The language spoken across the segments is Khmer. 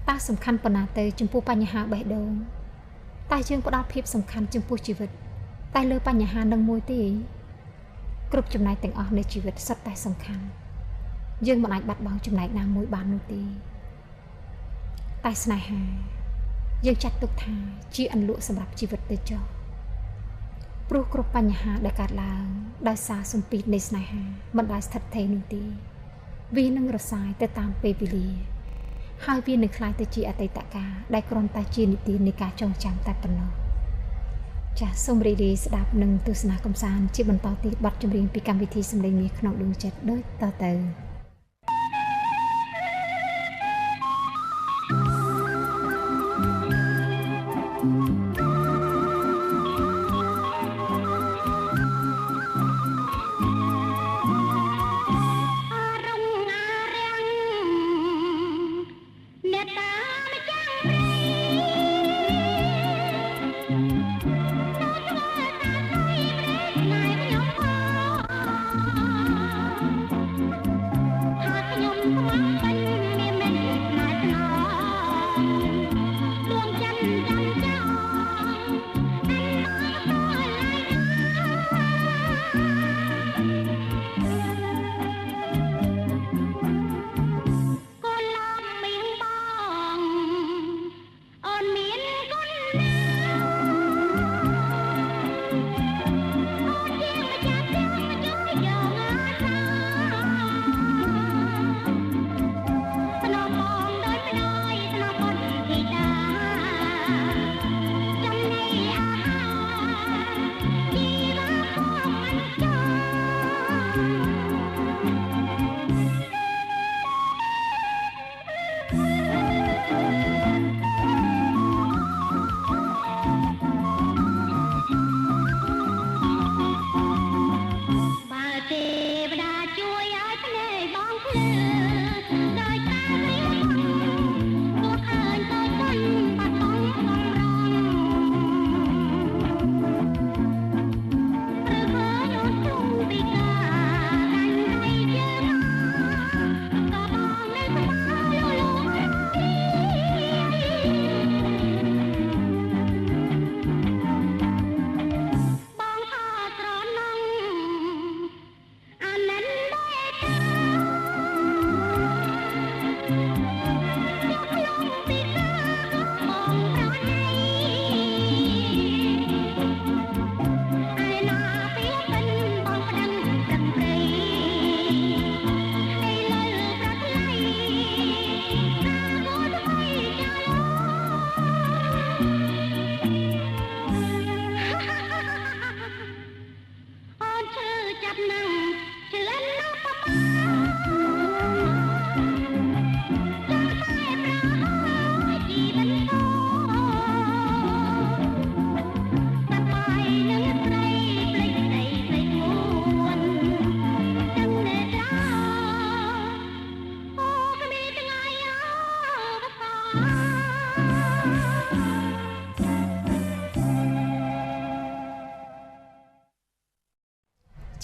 តាសំខាន់ប៉ុណ្ណាទៅចំពោះបញ្ហាបេះដូងតែយើងផ្ដោតភាពសំខាន់ចំពោះជីវិតតែលើបញ្ហានឹងមួយទេគ្រប់ចំណែកទាំងអស់នៃជីវិតសុទ្ធតែសំខាន់យើងមិនអាចបាត់បង់ចំណែកណាមួយបាននោះទេតែស្នេហាយើងចាត់ទុកថាជាអន្លក់សម្រាប់ជីវិតទៅចុះព្រោះគ្រប់បញ្ហាដែលកើតឡើងដោយសារសម្ពាធនៃស្នេហាមិនដែលស្ថិតស្ថេរនោះទេវានឹងរសាយទៅតាមពេលវេលាហើយវានឹងคล้ายទៅជាអតីតកាលដែលគ្រាន់តែជានីតិនៃការចងចាំតែប៉ុណ្ណោះចាសសូមរីករាយស្ដាប់និងទស្សនាកម្សាន្តជាបន្តទៀតបទចម្រៀងពីកម្មវិធីសម្លេងមាសក្នុងដួងចិត្តដូចតទៅ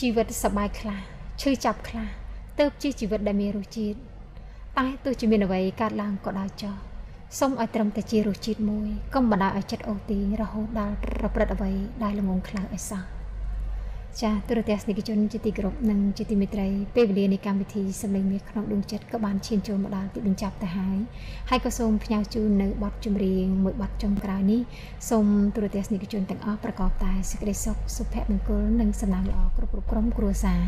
ជីវិតសប្បាយខ្លះឈឺចាប់ខ្លះទៅជាជីវិតដែលមានរសជាតិតែទោះជាមានអ្វីកើតឡើងក៏ដោយចុះសូមឲ្យត្រឹមតែជារសជាតិមួយកុំបណ្ដោយឲ្យចិត្តអូសទាញរហូតដល់ប្រព្រឹត្តអ្វីដែលល្ងងខ្លៅឲ្យសោះចាទូរទស្សនិកជនជាទីគោរពនិងជាទីមេត្រីពេលវេលានៃកម្មវិធីសម្លេងមាសក្នុងដួងចិត្តក៏បានឈានចូលមកដល់ទីបញ្ចប់ទៅហើយក៏សូមផ្ញើជូននៅបទចម្រៀងមួយបទចុងក្រោយនេះសូមទូរទស្សនិកជនទាំងអស់ប្រកបតែសេចក្តីសុខសុភមង្គលនិងសំណាងល្អគ្រប់ក្រុមគ្រួសារ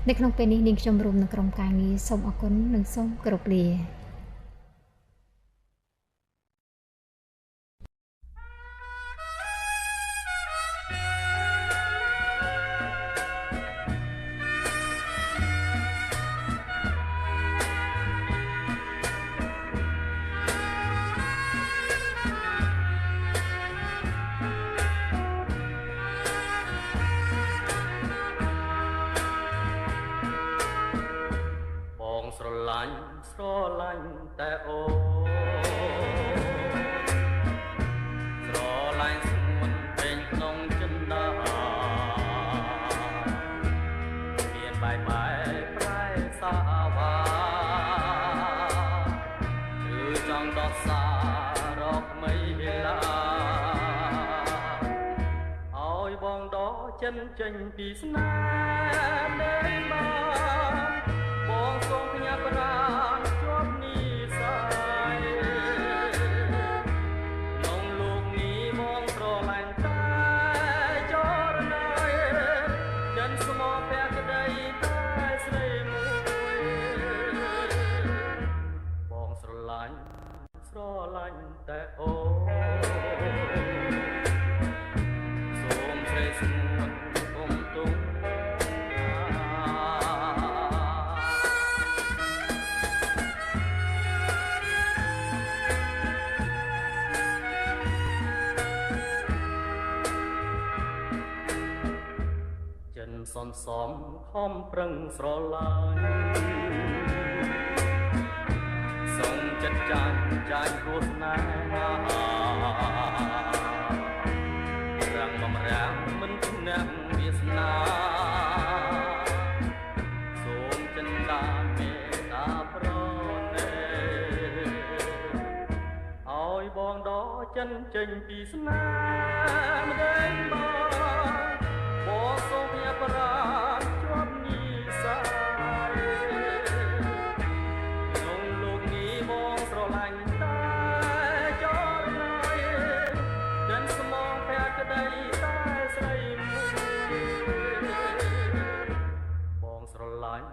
នៅក្នុងពេលនេះនាងខ្ញុំរួមនឹងក្រុមការងារសូមអរគុណនិងសូមគោរពលាស្រឡាញ់តែអូស្រឡាញ់ស្ងួនពេញក្នុងចិន្តាមានបែកប្រែសាវ៉ាគឺចង់ដោះសារ ចិនចេញពីស្នេហ៍នៃបងសូមផ្ញើប្រាណជាប់និស័យក្នុងលោកនេះបងស្រឡាញ់តែចរណៃចិនស្មោះភក្តីតែស្រីមួយបងស្រឡាញ់តែអូសូមស្រីស្ងួនគុំទុំចិនសំខំប្រឹងស្រឡាញ់សូមចិត្តចាញ់ព្រោះស្នេហារាំងបំរាំងមិនឈ្នះវាសនាសូមចិនតាមេត្តាប្រណេឲ្យបងដកចិនចេញពីស្នេហ៍ម្ដេចបងសូមផ្ញើប្រាណជាប់និស័យក្នុងលោកនេះបងស្រឡាញ់តែចរណៃចិនស្មោះភក្តីតែស្រីមួយបងស្រឡាញ់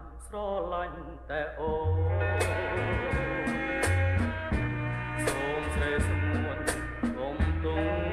តែអូសូមស្រីស្ងួនគុំទុំ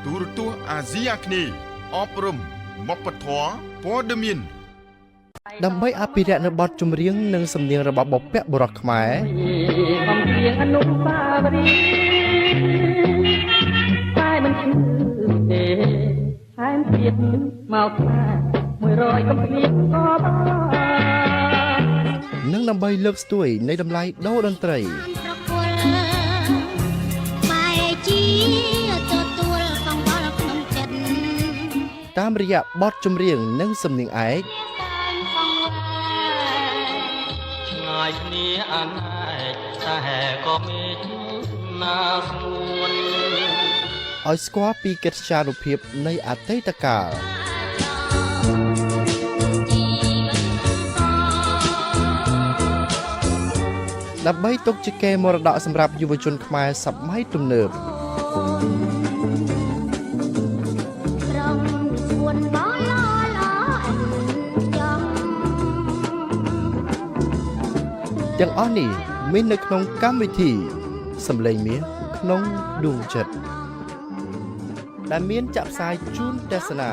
ទូរទស្សន៍អាស៊ីអាគ្នេយ៍អប់រំវប្បធម៌ព័ត៌មានដើម្បីអភិរក្សនៅបទចម្រៀងនិងសំនៀងរបស់បុព្វបុរសខ្មែរកំព្រៀងអនុស្សាវរីយ៍តែមិនឈឺទេថែមទៀតមកថា100កំព្រៀងក៏បាននិងដើម្បីលើកស្ទួយនៃតម្លៃដូរតន្ត្រីតាមរយៈបទចម្រៀងនិងសំនៀងឯកឆ្ងាយគ្នាអនេកតែក៏មានណាស្ងួនឲ្យស្គាល់ពីកិត្យានុភាពនៃអតីតកាលដើម្បីទុកជាកេរមរតកសម្រាប់យុវជនខ្មែរសម័យទំនើបទាំងអស់នេះមាននៅក្នុងកម្មវិធីសម្លេងមាសក្នុងដួងចិត្តដែលមានចាក់ផ្សាយជូនទស្សនា